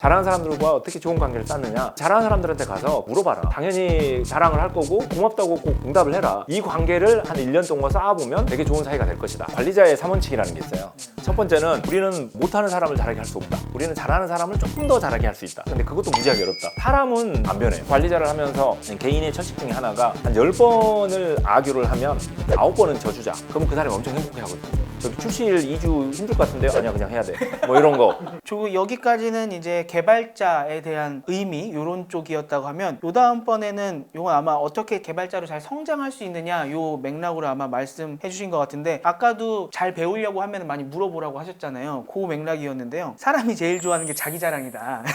잘하는 사람들과 어떻게 좋은 관계를 쌓느냐, 잘하는 사람들한테 가서 물어봐라. 당연히 자랑을 할 거고 고맙다고 꼭 응답을 해라. 이 관계를 한 1년 동안 쌓아보면 되게 좋은 사이가 될 것이다. 관리자의 3원칙이라는 게 있어요. 첫 번째는 우리는 못하는 사람을 잘하게 할 수 없다. 우리는 잘하는 사람을 조금 더 잘하게 할 수 있다. 근데 그것도 무지하게 어렵다. 사람은 안 변해요. 관리자를 하면서 개인의 철칙 중에 하나가 한 10번을 악유를 하면 9번은 져주자. 그러면 그 사람이 엄청 행복해 하거든요. 저기 출시일 2주 힘들 것 같은데요? 아니야, 그냥 해야 돼. 뭐 이런 거. 여기까지는 이제 개발자에 대한 의미 이런 쪽이었다고 하면, 요 다음번에는 요건 아마 어떻게 개발자로 잘 성장할 수 있느냐 요 맥락으로 아마 말씀해 주신 것 같은데, 아까도 잘 배우려고 하면 많이 물어보라고 하셨잖아요. 그 맥락이었는데요. 사람이 제일 좋아하는 게 자기 자랑이다.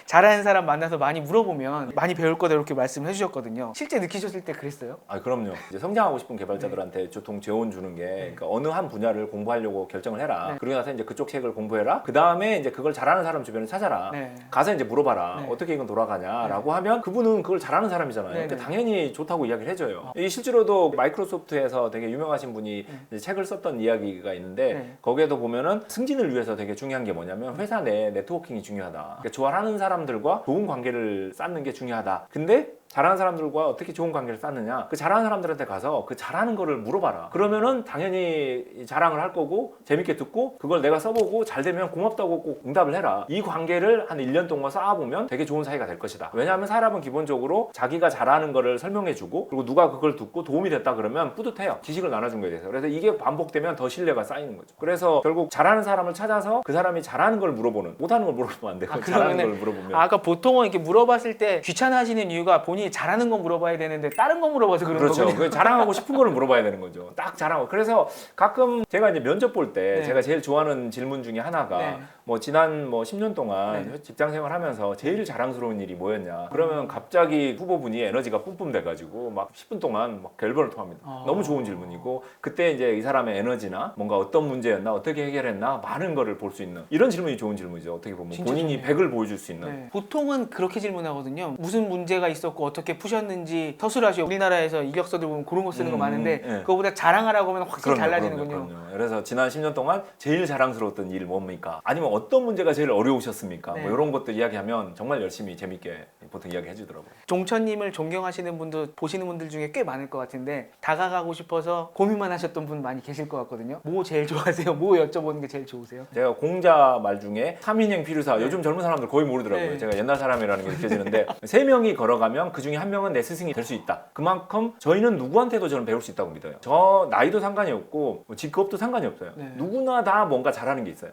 잘하는 사람 만나서 많이 물어보면 많이 배울 거다 이렇게 말씀을 해주셨거든요. 실제 느끼셨을 때 그랬어요? 아, 그럼요. 이제 성장하고 싶은 개발자들한테 보통 재원 주는 게, 그러니까 어느 한 분야를 공부하려고 결정을 해라. 그러고 나서 이제 그쪽 책을 공부해라. 그 다음에 이제 그걸 잘하는 사람 주변에 찾아라. 가서 이제 물어봐라. 어떻게 이건 돌아가냐라고 하면 그분은 그걸 잘하는 사람이잖아요. 그러니까 당연히 좋다고 이야기를 해줘요. 이 실제로도 마이크로소프트에서 되게 유명하신 분이 이제 책을 썼던 이야기가 있는데, 거기에도 보면은 승진을 위해서 되게 중요한 게 뭐냐면 회사 내 네트워킹이 중요하다. 그러니까 좋아하는 사람들과 좋은 관계를 쌓는 게 중요하다. 근데 잘하는 사람들과 어떻게 좋은 관계를 쌓느냐, 그 잘하는 사람들한테 가서 그 잘하는 거를 물어봐라. 그러면은 당연히 자랑을 할 거고 재밌게 듣고 그걸 내가 써보고 잘 되면 고맙다고 꼭 응답을 해라. 이 관계를 한 1년 동안 쌓아보면 되게 좋은 사이가 될 것이다. 왜냐하면 사람은 기본적으로 자기가 잘하는 거를 설명해주고, 그리고 누가 그걸 듣고 도움이 됐다 그러면 뿌듯해요. 지식을 나눠준 거에 대해서. 그래서 이게 반복되면 더 신뢰가 쌓이는 거죠. 그래서 결국 잘하는 사람을 찾아서 그 사람이 잘하는 걸 물어보는, 못하는 걸 물어보면 안 되고 잘하는 걸 물어보면. 아까 보통은 이렇게 물어봤을 때 귀찮아하시는 이유가 본인이 잘하는 건 물어봐야 되는데 다른 거 물어봐서 그런 그렇죠. 거거든요. 자랑하고 싶은 거를 물어봐야 되는 거죠. 딱 자랑하고. 그래서 가끔 제가 이제 면접 볼 때 제가 제일 좋아하는 질문 중에 하나가 뭐 지난 10년 동안 직장 생활하면서 제일 자랑스러운 일이 뭐였냐. 그러면 갑자기 후보분이 에너지가 뿜뿜 돼가지고 막 10분 동안 막 결번을 토합니다. 너무 좋은 질문이고, 그때 이제 이 사람의 에너지나 뭔가 어떤 문제였나, 어떻게 해결했나, 많은 거를 볼 수 있는 이런 질문이 좋은 질문이죠. 어떻게 보면 본인이 100을 보여줄 수 있는. 보통은 그렇게 질문하거든요. 무슨 문제가 있었고 어떻게 푸셨는지 서술하시고, 우리나라에서 이력서들 보면 그런 거 쓰는 거 많은데 그거보다 자랑하라고 하면 확실히 달라지는군요. 그럼요. 그래서 지난 10년 동안 제일 자랑스러웠던 일 뭡니까? 아니면 어떤 문제가 제일 어려우셨습니까? 뭐 이런 것들 이야기하면 정말 열심히 재밌게 보통 이야기 해주더라고요. 종천님을 존경하시는 분도 보시는 분들 중에 꽤 많을 것 같은데, 다가가고 싶어서 고민만 하셨던 분 많이 계실 것 같거든요. 뭐 제일 좋아하세요? 뭐 여쭤보는 게 제일 좋으세요? 제가 공자 말 중에 3인행 필유사, 요즘 젊은 사람들 거의 모르더라고요. 제가 옛날 사람이라는 게 느껴지는데 3명이 걸어가면 그 중에 1명은 내 스승이 될 수 있다. 그만큼 저희는 누구한테도 저는 배울 수 있다고 믿어요. 저 나이도 상관이 없고 직업도 상관이 없어요. 누구나 다 뭔가 잘하는 게 있어요.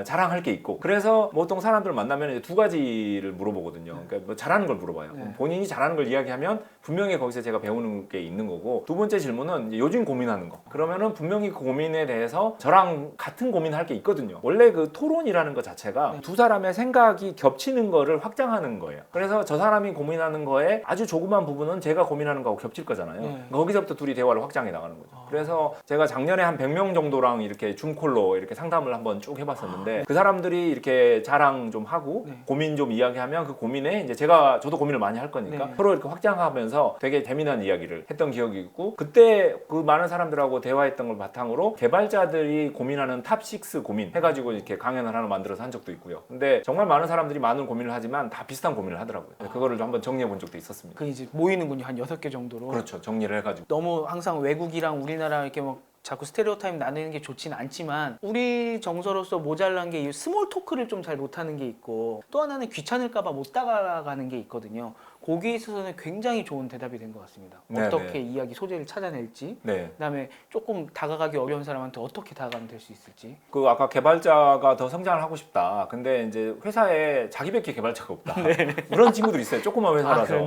자랑할 게 있고. 그래서 보통 사람들을 만나면 이제 2가지를 물어보거든요. 그러니까 뭐 잘하는 걸 물어봐요. 본인이 잘하는 걸 이야기하면 분명히 거기서 제가 배우는 게 있는 거고, 두 번째 질문은 이제 요즘 고민하는 거. 그러면은 분명히 그 고민에 대해서 저랑 같은 고민할 게 있거든요. 원래 그 토론이라는 것 자체가 두 사람의 생각이 겹치는 거를 확장하는 거예요. 그래서 저 사람이 고민하는 거에 아주 조그만 부분은 제가 고민하는 거하고 겹칠 거잖아요. 거기서부터 둘이 대화를 확장해 나가는 거죠. 그래서 제가 작년에 한 100명 정도랑 이렇게 줌콜로 이렇게 상담을 한번 쭉 해봤었는데, 그 사람들이 이렇게 자랑 좀 하고 고민 좀 이야기하면 그 고민에 이제 저도 고민을 많이 할 거니까 서로 이렇게 확장하면서 되게 재미난 이야기를 했던 기억이 있고, 그때 그 많은 사람들하고 대화했던 걸 바탕으로 개발자들이 고민하는 탑6 고민 해가지고 이렇게 강연을 하나 만들어서 한 적도 있고요. 근데 정말 많은 사람들이 많은 고민을 하지만 다 비슷한 고민을 하더라고요. 그거를 좀 한번 정리해 본 적도 있었습니다. 그 이제 모이는군요. 한 6개 정도로. 그렇죠. 정리를 해가지고. 너무 항상 외국이랑 우리나라 이렇게 막 자꾸 스테레오타입 나누는 게 좋지는 않지만, 우리 정서로서 모자란 게 이 스몰 토크를 좀 잘 못하는 게 있고, 또 하나는 귀찮을까봐 못 다가가는 게 있거든요. 거기에 있어서는 굉장히 좋은 대답이 된 것 같습니다. 어떻게 이야기 소재를 찾아낼지, 그다음에 조금 다가가기 어려운 사람한테 어떻게 다가가면 될 수 있을지. 그 아까 개발자가 더 성장을 하고 싶다. 근데 이제 회사에 자기밖에 개발자가 없다. 그런 친구들이 있어요. 조그만 회사라서.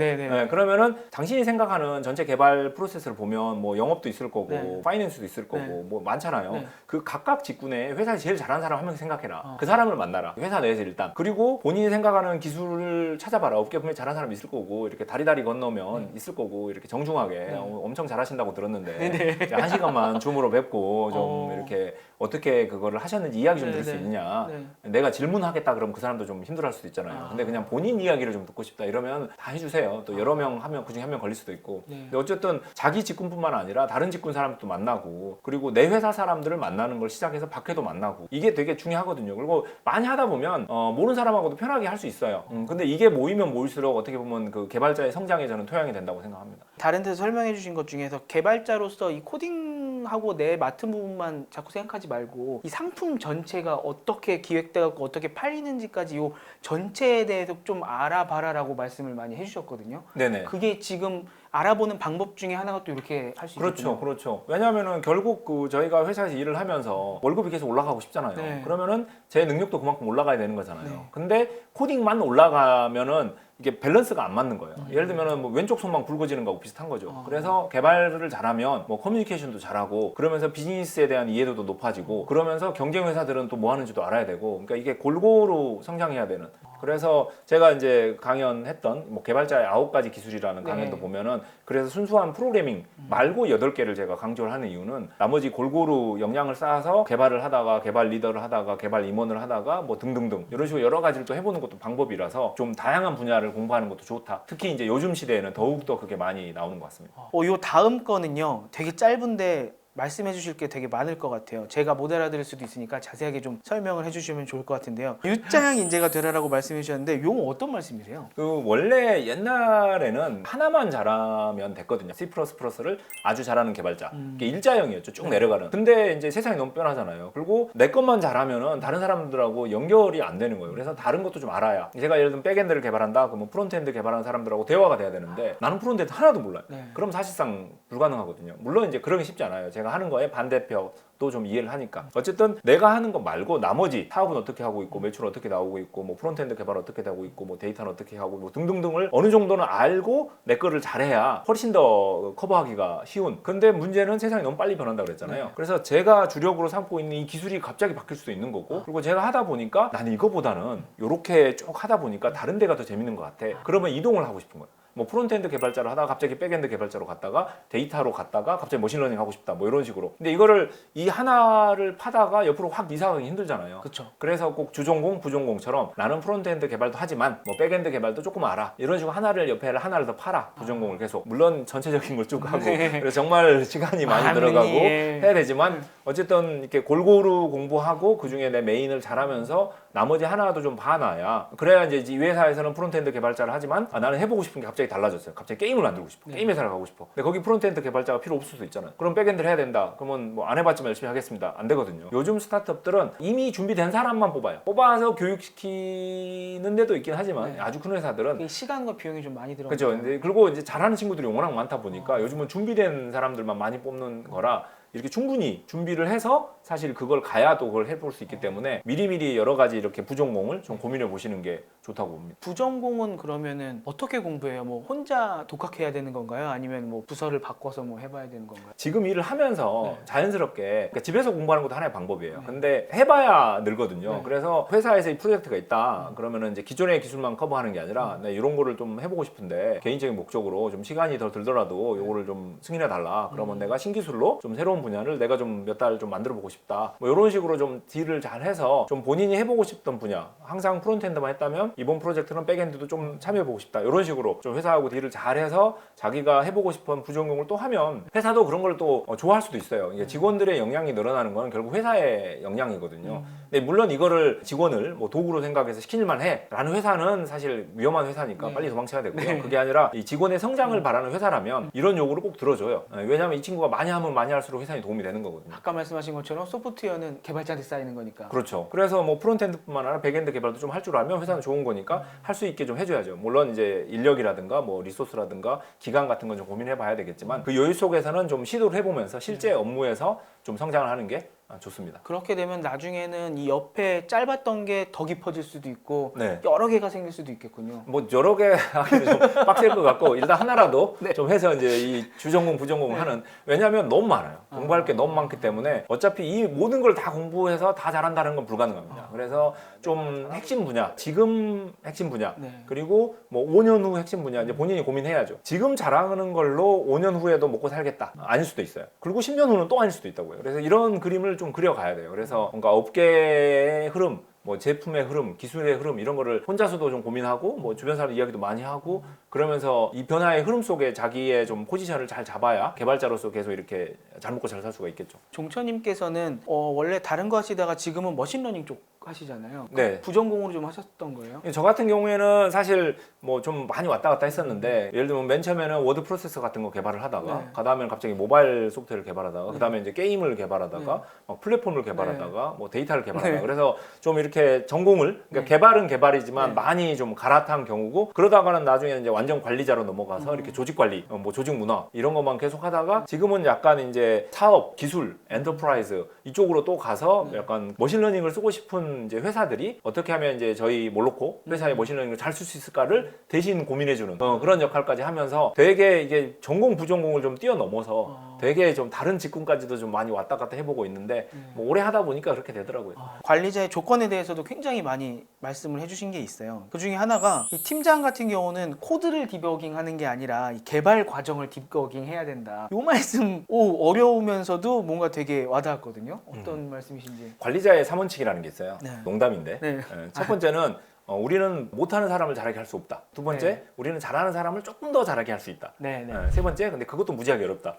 그러면은 당신이 생각하는 전체 개발 프로세스를 보면 뭐 영업도 있을 거고 파이낸스도 있을 거고 뭐 많잖아요. 그 각각 직군에 회사에 제일 잘하는 사람 한 명 생각해라. 그 사람을 만나라. 회사 내에서 일단. 그리고 본인이 생각하는 기술을 찾아봐라. 업계 분명히 잘하는 사람이 있을 거고, 이렇게 다리다리 건너면 있을 거고, 이렇게 정중하게 엄청 잘하신다고 들었는데 1시간만 줌으로 뵙고 좀 이렇게 어떻게 그거를 하셨는지 이야기 좀 들을 수 있느냐. 내가 질문하겠다 그러면 그 사람도 좀 힘들어할 수도 있잖아요. 근데 그냥 본인 이야기를 좀 듣고 싶다 이러면 다 해주세요. 또 여러 명 하면 그중에 한 명 걸릴 수도 있고. 근데 어쨌든 자기 직군뿐만 아니라 다른 직군 사람도 만나고, 거, 그리고 내 회사 사람들을 만나는 걸 시작해서 밖에도 만나고, 이게 되게 중요하거든요. 그리고 많이 하다 보면 모르는 사람하고도 편하게 할 수 있어요. 근데 이게 모이면 모일수록 어떻게 보면 그 개발자의 성장에 저는 토양이 된다고 생각합니다. 다른 데서 설명해 주신 것 중에서 개발자로서 이 코딩하고 내 맡은 부분만 자꾸 생각하지 말고 이 상품 전체가 어떻게 기획되고 어떻게 팔리는지까지 이 전체에 대해서 좀 알아봐라라고 말씀을 많이 해주셨거든요. 네네. 그게 지금 알아보는 방법 중에 하나가 또 이렇게 할 수 그렇죠, 있거든요. 그렇죠. 왜냐하면은 결국 그 저희가 회사에서 일을 하면서 월급이 계속 올라가고 싶잖아요. 네. 그러면은 제 능력도 그만큼 올라가야 되는 거잖아요. 네. 근데 코딩만 올라가면은 이게 밸런스가 안 맞는 거예요. 예를 들면은 뭐 왼쪽 손만 굵어지는 거하고 비슷한 거죠. 그래서 개발을 잘하면 뭐 커뮤니케이션도 잘하고, 그러면서 비즈니스에 대한 이해도도 높아지고, 그러면서 경쟁 회사들은 또 뭐 하는지도 알아야 되고, 그러니까 이게 골고루 성장해야 되는. 그래서 제가 이제 강연했던 뭐 개발자의 9가지 기술이라는 강연도 네. 보면은, 그래서 순수한 프로그래밍 말고 8개를 제가 강조를 하는 이유는 나머지 골고루 역량을 쌓아서 개발을 하다가 개발 리더를 하다가 개발 임원을 하다가 뭐 등등등 이런 식으로 여러 가지를 또 해보는 것도 방법이라서 좀 다양한 분야를 공부하는 것도 좋다. 특히 이제 요즘 시대에는 더욱더 그게 많이 나오는 것 같습니다. 요 다음 거는요. 되게 짧은데 말씀해 주실 게 되게 많을 것 같아요. 제가 못 알아들을 수도 있으니까 자세하게 좀 설명을 해주시면 좋을 것 같은데요. U자형 인재가 되라라고 말씀해 주셨는데 요건 어떤 말씀이세요? 그 원래 옛날에는 하나만 잘하면 됐거든요. C++를 아주 잘하는 개발자. 이게 일자형이었죠. 쭉 내려가는. 근데 이제 세상이 너무 변하잖아요. 그리고 내 것만 잘하면은 다른 사람들하고 연결이 안 되는 거예요. 그래서 다른 것도 좀 알아야. 제가 예를 들면 백엔드를 개발한다. 그러면 프론트엔드 개발하는 사람들하고 대화가 돼야 되는데 나는 프론트엔드 하나도 몰라요. 네. 그럼 사실상 불가능하거든요. 물론 이제 그러기 쉽지 않아요. 제가 하는 거에 반대표도 좀 이해를 하니까. 어쨌든 내가 하는 거 말고 나머지 사업은 어떻게 하고 있고 매출은 어떻게 나오고 있고 뭐 프론트엔드 개발 어떻게 되고 있고 뭐 데이터는 어떻게 하고 뭐 등등등을 어느 정도는 알고 내 거를 잘해야 훨씬 더 커버하기가 쉬운. 근데 문제는 세상이 너무 빨리 변한다고 그랬잖아요. 그래서 제가 주력으로 삼고 있는 이 기술이 갑자기 바뀔 수도 있는 거고, 그리고 제가 하다 보니까 나는 이거보다는 이렇게 쭉 하다 보니까 다른 데가 더 재밌는 것 같아. 그러면 이동을 하고 싶은 거예요. 뭐 프론트엔드 개발자로 하다가 갑자기 백엔드 개발자로 갔다가 데이터로 갔다가 갑자기 머신러닝 하고 싶다 뭐 이런 식으로. 근데 이거를 이 하나를 파다가 옆으로 확 이사가기 힘들잖아요. 그렇죠. 그래서 꼭 주전공 부전공처럼 나는 프론트엔드 개발도 하지만 뭐 백엔드 개발도 조금 알아, 이런 식으로 하나를 옆에 하나를 더 팔아. 부전공을 계속, 물론 전체적인 걸 쭉 하고 그래서 정말 시간이 많이 들어가고 해야 되지만 어쨌든 이렇게 골고루 공부하고 그중에 내 메인을 잘하면서 나머지 하나도 좀 봐놔야, 그래야 이제 이 회사에서는 프론트엔드 개발자를 하지만 나는 해보고 싶은 게 갑자기 달라졌어요. 갑자기 게임을 만들고 싶어. 게임 회사를 가고 싶어. 근데 거기 프론트엔드 개발자가 필요 없을 수도 있잖아요. 그럼 백엔드를 해야 된다. 그러면 뭐 안 해봤지만 열심히 하겠습니다. 안 되거든요. 요즘 스타트업들은 이미 준비된 사람만 뽑아요. 뽑아서 교육시키는 데도 있긴 하지만 아주 큰 회사들은 시간과 비용이 좀 많이 들어가요. 그렇죠. 그리고 이제 잘하는 친구들이 워낙 많다 보니까 요즘은 준비된 사람들만 많이 뽑는 거라 이렇게 충분히 준비를 해서 사실 그걸 가야 또 그걸 해볼 수 있기 때문에 미리미리 여러 가지 이렇게 부전공을 좀 고민해 보시는 게 좋다고 봅니다. 부전공은 그러면은 어떻게 공부해요? 뭐 혼자 독학해야 되는 건가요? 아니면 뭐 부서를 바꿔서 뭐 해봐야 되는 건가요? 지금 일을 하면서 자연스럽게, 그러니까 집에서 공부하는 것도 하나의 방법이에요. 근데 해봐야 늘거든요. 그래서 회사에서 이 프로젝트가 있다. 그러면은 이제 기존의 기술만 커버하는 게 아니라 나 이런 거를 좀 해보고 싶은데 개인적인 목적으로 좀 시간이 더 들더라도 요거를 좀 승인해 달라. 그러면 내가 신기술로 좀 새로운 분야를 내가 좀 몇 달 좀 만들어 보고 싶다. 뭐 이런 식으로 좀 딜을 잘 해서 좀 본인이 해보고 싶던 분야, 항상 프론트엔드만 했다면 이번 프로젝트는 백엔드도 좀 참여해보고 싶다. 이런 식으로 좀 회사하고 딜을 잘 해서 자기가 해보고 싶은 부전공을 또 하면 회사도 그런 걸 또 좋아할 수도 있어요. 이게 직원들의 역량이 늘어나는 건 결국 회사의 역량이거든요. 근데 물론 이거를 직원을 뭐 도구로 생각해서 시키일만 해 라는 회사는 사실 위험한 회사니까 빨리 도망쳐야 되고요. 그게 아니라 이 직원의 성장을 바라는 회사라면 이런 요구를 꼭 들어줘요. 왜냐하면 이 친구가 많이 하면 많이 할수록 회사에 도움이 되는 거거든요. 아까 말씀하신 것처럼 소프트웨어는 개발자한테 쌓이는 거니까. 그렇죠. 그래서 뭐 프론트엔드뿐만 아니라 백엔드 개발도 좀 할 줄 알면 회사는 좋은 거니까 할 수 있게 좀 해줘야죠. 물론 이제 인력이라든가 뭐 리소스라든가 기간 같은 건 좀 고민해봐야 되겠지만 그 여유 속에서는 좀 시도를 해보면서 실제 업무에서 좀 성장을 하는 게 좋습니다. 그렇게 되면 나중에는 이 옆에 짧았던 게 더 깊어질 수도 있고 네. 여러 개가 생길 수도 있겠군요. 뭐 여러 개 하기는 좀 빡셀 것 같고 일단 하나라도 좀 해서 이제 이 주전공 부전공 하는, 왜냐하면 너무 많아요. 공부할 게 너무 많기 때문에 어차피 이 모든 걸 다 공부해서 다 잘한다는 건 불가능합니다. 그래서 좀 핵심 분야, 지금 핵심 분야, 그리고 뭐 5년 후 핵심 분야 이제 본인이 고민해야죠. 지금 잘하는 걸로 5년 후에도 먹고 살겠다. 아닐 수도 있어요. 그리고 10년 후는 또 아닐 수도 있다고요. 그래서 이런 그림을 좀 그려가야 돼요. 그래서 뭔가 업계의 흐름, 뭐 제품의 흐름, 기술의 흐름 이런 거를 혼자서도 좀 고민하고 뭐 주변 사람들 이야기도 많이 하고 그러면서 이 변화의 흐름 속에 자기의 좀 포지션을 잘 잡아야 개발자로서 계속 이렇게 잘 먹고 잘 살 수가 있겠죠. 종천님께서는 원래 다른 거 하시다가 지금은 머신러닝 쪽 하시잖아요. 네. 부전공으로 좀 하셨던 거예요? 저 같은 경우에는 사실 뭐 좀 많이 왔다 갔다 했었는데 예를 들면 맨 처음에는 워드 프로세서 같은 거 개발을 하다가 네. 그다음에 갑자기 모바일 소프트웨어를 개발하다가 그다음에 이제 게임을 개발하다가 막 플랫폼을 개발하다가 뭐 데이터를 개발하다가 그래서 좀 이렇게 전공을 그러니까 개발은 개발이지만 많이 좀 갈아탄 경우고 그러다가는 나중에는 이제 완전 관리자로 넘어가서 이렇게 조직 관리, 뭐 조직 문화 이런 것만 계속 하다가 지금은 약간 이제 사업, 기술, 엔터프라이즈 이쪽으로 또 가서 약간 머신러닝을 쓰고 싶은 이제 회사들이 어떻게 하면 이제 저희 몰로코 회사의 머신러닝을 잘 쓸 수 있을까를 대신 고민해주는 그런 역할까지 하면서 되게 이게 전공 부전공을 좀 뛰어넘어서 되게 좀 다른 직군까지도 좀 많이 왔다 갔다 해보고 있는데 뭐 오래 하다 보니까 그렇게 되더라고요. 관리자의 조건에 대해서도 굉장히 많이 말씀을 해주신 게 있어요. 그 중에 하나가 이 팀장 같은 경우는 코드를 디버깅하는 게 아니라 이 개발 과정을 디버깅해야 된다. 이 말씀 어려우면서도 뭔가 되게 와닿았거든요. 어떤 말씀이신지. 관리자의 3원칙이라는 게 있어요. 네. 농담인데 네. 첫 번째는 우리는 못하는 사람을 잘하게 할 수 없다. 두 번째, 네. 우리는 잘하는 사람을 조금 더 잘하게 할 수 있다. 네, 네. 세 번째, 근데 그것도 무지하게 어렵다.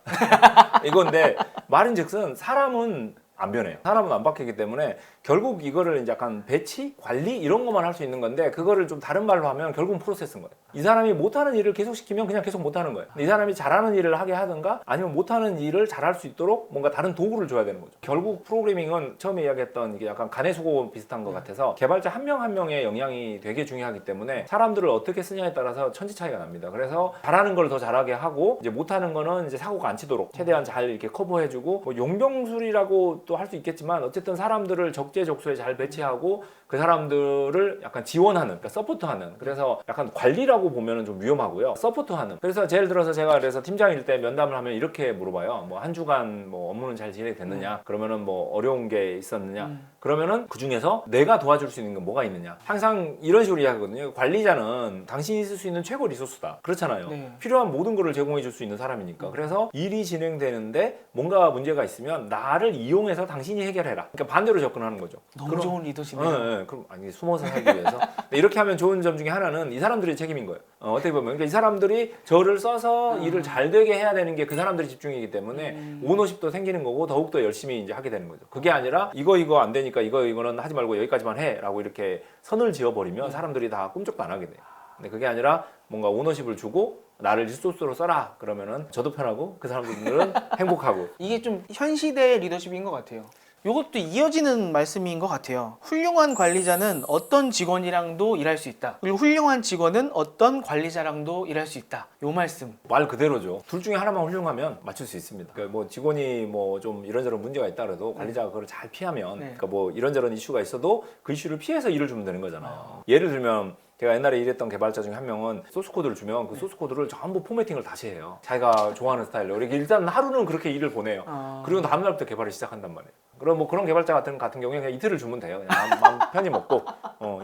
이건데 말인즉슨 사람은 안 변해요. 사람은 안 바뀌기 때문에 결국 이거를 이제 약간 배치, 관리 이런 것만 할 수 있는 건데 그거를 좀 다른 말로 하면 결국은 프로세스인 거예요. 이 사람이 못하는 일을 계속 시키면 그냥 계속 못하는 거예요. 근데 이 사람이 잘하는 일을 하게 하든가 아니면 못하는 일을 잘할 수 있도록 뭔가 다른 도구를 줘야 되는 거죠. 결국 프로그래밍은 처음에 이야기했던 이게 약간 간의 수고 비슷한 것 같아서 개발자 한 명 한 명의 영향이 되게 중요하기 때문에 사람들을 어떻게 쓰냐에 따라서 천지 차이가 납니다. 그래서 잘하는 걸 더 잘하게 하고 이제 못하는 거는 이제 사고가 안 치도록 최대한 잘 이렇게 커버해주고 뭐 용병술이라고 또 할 수 있겠지만 어쨌든 사람들을 적재적소에 잘 배치하고 그 사람들을 약간 지원하는, 그러니까 서포트하는. 그래서 약간 관리라고 보면은 좀 위험하고요. 서포트하는. 그래서 예를 들어서 제가 그래서 팀장일 때 면담을 하면 이렇게 물어봐요. 뭐 한 주간 뭐 업무는 잘 진행됐느냐? 그러면은 뭐 어려운 게 있었느냐? 그러면은 그 중에서 내가 도와줄 수 있는 건 뭐가 있느냐? 항상 이런 식으로 이야기하거든요. 관리자는 당신이 쓸 수 있는 최고 리소스다. 그렇잖아요. 네. 필요한 모든 거를 제공해 줄 수 있는 사람이니까. 그래서 일이 진행되는데 뭔가 문제가 있으면 나를 이용해서 당신이 해결해라. 그러니까 반대로 접근하는 거죠. 너무 좋은 리더시네요. 네, 그럼 아니 숨어서 살기 위해서 이렇게 하면 좋은 점 중에 하나는 이 사람들의 책임인 거예요. 어떻게 보면 그러니까 이 사람들이 저를 써서 일을 잘 되게 해야 되는 게 그 사람들의 집중이기 때문에 오너십도 생기는 거고 더욱더 열심히 이제 하게 되는 거죠. 그게 아니라 이거 안 되니까 이거는 하지 말고 여기까지만 해라고 이렇게 선을 지어버리면 사람들이 다 꿈쩍도 안 하게 돼요. 근데 그게 아니라 뭔가 오너십을 주고 나를 리소스로 써라 그러면은 저도 편하고 그 사람들은 행복하고. 이게 좀 현 시대의 리더십인 것 같아요. 이것도 이어지는 말씀인 것 같아요. 훌륭한 관리자는 어떤 직원이랑도 일할 수 있다. 그리고 훌륭한 직원은 어떤 관리자랑도 일할 수 있다. 요 말씀. 말 그대로죠. 둘 중에 하나만 훌륭하면 맞출 수 있습니다. 그러니까 뭐 직원이 뭐 좀 이런저런 문제가 있다 그래도 관리자가 그걸 잘 피하면 그러니까 뭐 이런저런 이슈가 있어도 그 이슈를 피해서 일을 주면 되는 거잖아요. 예를 들면 제가 옛날에 일했던 개발자 중에 한 명은 소스 코드를 주면 그 소스 코드를 전부 포매팅을 다시 해요. 자기가 좋아하는 스타일로. 이렇게 일단 하루는 그렇게 일을 보내요. 그리고 다음 날부터 개발을 시작한단 말이에요. 그럼 뭐 그런 개발자 같은 경우에 그냥 이틀을 주면 돼요. 그냥 마음 편히 먹고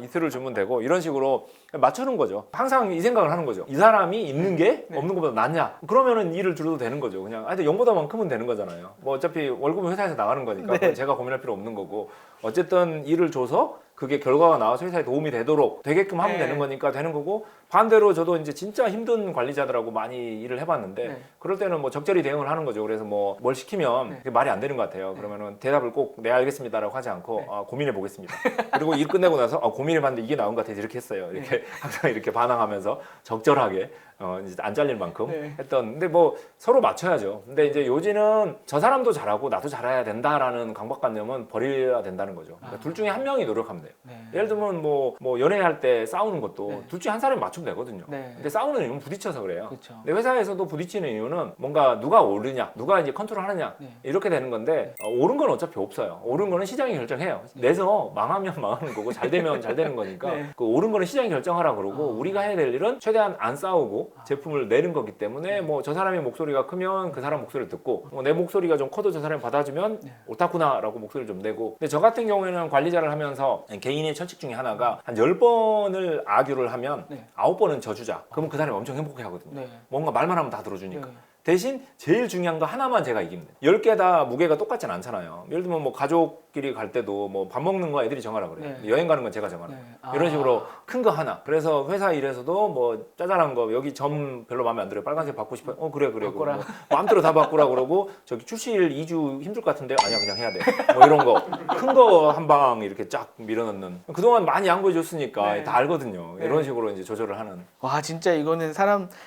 이틀을 주면 되고 이런 식으로 맞추는 거죠. 항상 이 생각을 하는 거죠. 이 사람이 있는 게 없는 것보다 낫냐? 그러면은 일을 줄여도 되는 거죠. 그냥 하여튼 0보다만큼은 되는 거잖아요. 뭐 어차피 월급은 회사에서 나가는 거니까 그건 제가 고민할 필요 없는 거고 어쨌든 일을 줘서 그게 결과가 나와서 회사에 도움이 되도록 되게끔 하면 되는 거니까 되는 거고 반대로 저도 이제 진짜 힘든 관리자들하고 많이 일을 해봤는데 그럴 때는 뭐 적절히 대응을 하는 거죠. 그래서 뭐 뭘 시키면 그게 말이 안 되는 것 같아요. 그러면은 대답을 꼭 네 알겠습니다라고 하지 않고 고민해 보겠습니다. 그리고 일 끝내고 나서 고민해봤는데 이게 나온 것 같아서 이렇게 했어요. 이렇게 항상 이렇게 반항하면서 적절하게 이제 안 잘릴 만큼 했던. 근데 뭐 서로 맞춰야죠. 근데 이제 요즘은 저 사람도 잘하고 나도 잘해야 된다라는 강박관념은 버려야 된다는 거죠. 그러니까 둘 중에 한 명이 노력하면 돼요. 예를 들면 뭐 연애할 때 싸우는 것도 둘 중에 한 사람이 맞추면 되거든요. 근데 싸우는 이유는 부딪혀서 그래요. 그쵸. 근데 회사에서도 부딪히는 이유는 뭔가 누가 오르냐, 누가 이제 컨트롤하느냐 이렇게 되는 건데 옳은 건 어차피 없어요. 옳은 거는 시장이 결정해요. 내서 망하면 망하는 거고 잘 되면 잘 되는 거니까 그 옳은 거는 시장이 결정하라 그러고 우리가 해야 될 일은 최대한 안 싸우고 제품을 내는 거기 때문에 뭐 저 사람의 목소리가 크면 그 사람 목소리를 듣고 뭐 내 목소리가 좀 커도 저 사람이 받아주면 옳다구나라고 목소리를 좀 내고. 근데 저 같은 경우에는 관리자를 하면서 개인의 철칙 중에 하나가 한 10번을 아규를 하면 9번은 져주자. 그러면 그 사람이 엄청 행복해 하거든요. 뭔가 말만 하면 다 들어주니까. 대신 제일 중요한 거 하나만 제가 이기면 돼요. 10개 다 무게가 똑같진 않잖아요. 예를 들면 뭐 가족끼리 갈 때도 뭐 밥 먹는 거 애들이 정하라 그래요. 네. 여행 가는 건 제가 정하라. 네. 이런 식으로 큰 거 하나. 그래서 회사 일에서도 뭐 짜잘한 거 여기 점 별로 마음에 안 들어요. 빨간색 바꾸고 싶어요. 그래. 바꾸라. 뭐 마음대로 다 바꾸라 그러고 저기 출시일 2주 힘들 것 같은데 아니야 그냥 해야 돼. 뭐 이런 거. 큰 거 한 방 이렇게 쫙 밀어넣는. 그동안 많이 양보해 줬으니까 네. 다 알거든요. 네. 이런 식으로 이제 조절을 하는. 와 진짜 이거는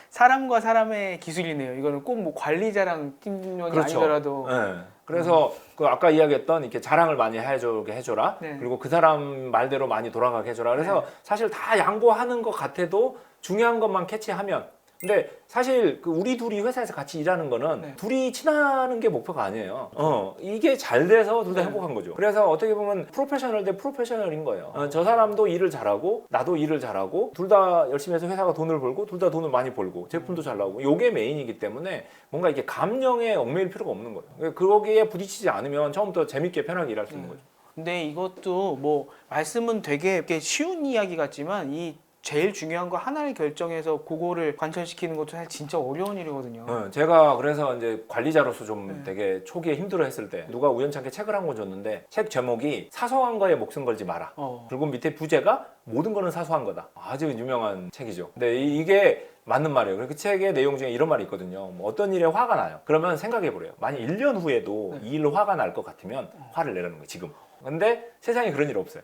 사람과 사람의 기술이네요. 이거는 꼭 뭐 관리자랑 팀원이 그렇죠. 아니더라도 네. 그래서 그 아까 이야기했던 이렇게 자랑을 많이 해줘라. 네. 그리고 그 사람 말대로 많이 돌아가게 해줘라. 그래서 사실 다 양보하는 것 같아도 중요한 것만 캐치하면. 근데 사실 그 우리 둘이 회사에서 같이 일하는 거는 네. 둘이 친하는 게 목표가 아니에요. 이게 잘 돼서 둘 다 네. 행복한 거죠. 그래서 어떻게 보면 프로페셔널 대 프로페셔널인 거예요. 저 사람도 일을 잘하고 나도 일을 잘하고 둘 다 열심히 해서 회사가 돈을 벌고 둘 다 돈을 많이 벌고 제품도 잘 나오고 이게 메인이기 때문에 뭔가 이게 감정에 얽매일 필요가 없는 거예요. 거기에 부딪히지 않으면 처음부터 재밌게 편하게 일할 수 있는 거죠. 근데 이것도 뭐 말씀은 되게 이렇게 쉬운 이야기 같지만 이 제일 중요한 거 하나를 결정해서 그거를 관철시키는 것도 사실 진짜 어려운 일이거든요. 제가 그래서 이제 관리자로서 좀 네. 되게 초기에 힘들어했을 때 누가 우연찮게 책을 한 권 줬는데 책 제목이 사소한 거에 목숨 걸지 마라. 그리고 밑에 부제가 모든 거는 사소한 거다. 아주 유명한 책이죠. 근데 이게 맞는 말이에요. 그 책의 내용 중에 이런 말이 있거든요. 뭐 어떤 일에 화가 나요. 그러면 생각해 보래요. 만약 1년 후에도 이 일로 화가 날 것 같으면 화를 내라는 거예요. 지금. 근데 세상에 그런 일 없어요.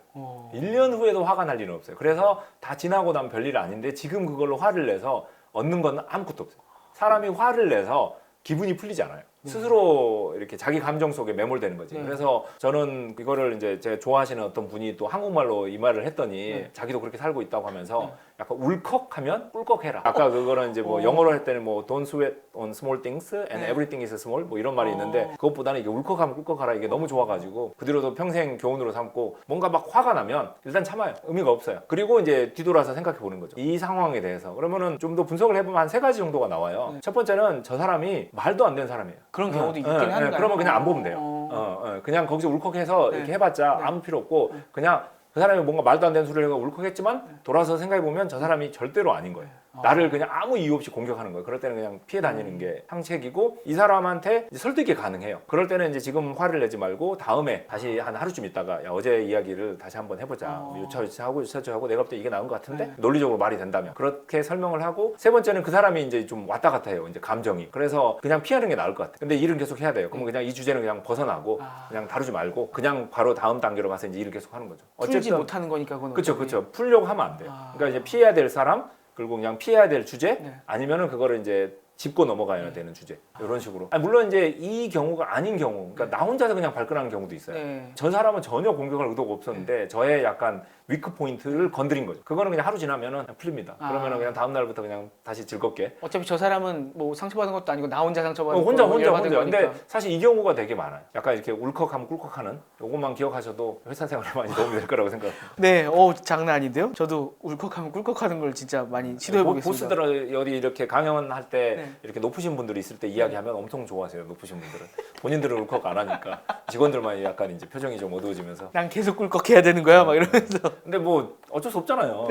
1년 후에도 화가 날 일은 없어요. 그래서 다 지나고 나면 별일 아닌데 지금 그걸로 화를 내서 얻는 건 아무것도 없어요. 사람이 화를 내서 기분이 풀리지 않아요. 스스로 이렇게 자기 감정 속에 매몰되는 거지. 네. 그래서 저는 이거를 이제 제가 좋아하시는 어떤 분이 또 한국말로 이 말을 했더니 네. 자기도 그렇게 살고 있다고 하면서 네. 약간 울컥하면 꿀꺽해라. 아까 그거는 이제 뭐 영어로 할 때는 뭐 don't sweat on small things and 네. everything is small 뭐 이런 말이 있는데 그것보다는 이게 울컥하면 꿀꺽하라 이게 너무 좋아가지고 그 뒤로도 평생 교훈으로 삼고 뭔가 막 화가 나면 일단 참아요. 의미가 없어요. 그리고 이제 뒤돌아서 생각해 보는 거죠. 이 상황에 대해서. 그러면은 좀 더 분석을 해보면 한 3가지 정도가 나와요. 네. 첫 번째는 저 사람이 말도 안 되는 사람이에요. 그런 경우도 있긴 네, 한가요? 그러면 그냥 안 보면 돼요. 그냥 거기서 울컥해서 네. 이렇게 해봤자 네. 아무 필요 없고 그냥 그 사람이 뭔가 말도 안 되는 소리를 하고 울컥했지만 돌아서 생각해보면 저 사람이 절대로 아닌 거예요. 나를 그냥 아무 이유 없이 공격하는 거예요. 그럴 때는 그냥 피해 다니는 게 상책이고 이 사람한테 이제 설득이 가능해요. 그럴 때는 이제 지금 화를 내지 말고 다음에 다시 한 하루쯤 있다가 야, 어제 이야기를 다시 한번 해보자. 유차유차하고 내가 볼 때 이게 나은 것 같은데 네. 논리적으로 말이 된다면 그렇게 설명을 하고 세 번째는 그 사람이 이제 좀 왔다 갔다 해요. 이제 감정이. 그래서 그냥 피하는 게 나을 것 같아요. 근데 일은 계속 해야 돼요. 그러면 그냥 이 주제는 그냥 벗어나고 그냥 다루지 말고 그냥 바로 다음 단계로 가서 이제 일을 계속 하는 거죠. 풀지 못하는 거니까 그건 그렇죠, 어차피. 그렇죠. 풀려고 하면 안 돼요. 그러니까 이제 피해야 될 사람 그리고 그냥 피해야 될 주제 네. 아니면은 그거를 이제 짚고 넘어가야 되는 주제 이런 식으로. 아니, 물론 이제 이 경우가 아닌 경우, 그러니까 나 혼자서 그냥 발끈하는 경우도 있어요. 네. 저 사람은 전혀 공격할 의도가 없었는데 저의 약간 위크 포인트를 건드린 거죠. 그거는 그냥 하루 지나면은 그냥 풀립니다. 그러면은 그냥 다음 날부터 그냥 다시 즐겁게. 어차피 저 사람은 뭐 상처받은 것도 아니고 나 혼자 상처받은 혼자. 열받은 근데 거니까. 사실 이 경우가 되게 많아요. 약간 이렇게 울컥하면 꿀꺽하는. 요것만 기억하셔도 회사 생활에 많이 도움이 될 거라고 생각합니다. 네, 장난 아닌데요? 저도 울컥하면 꿀꺽하는 걸 진짜 많이 시도해 보겠습니다. 보스들 어디 이렇게 강연할 때 네. 이렇게 높으신 분들이 있을 때 이야기하면 엄청 좋아하세요. 높으신 분들은 본인들은 울컥 안 하니까 직원들만 약간 이제 표정이 좀 어두워지면서. 난 계속 꿀꺽해야 되는 거야, 막 이러면서. 근데 뭐 어쩔 수 없잖아요.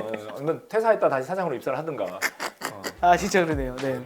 퇴사했다 다시 사장으로 입사를 하든가. 아 진짜 그러네요. 네.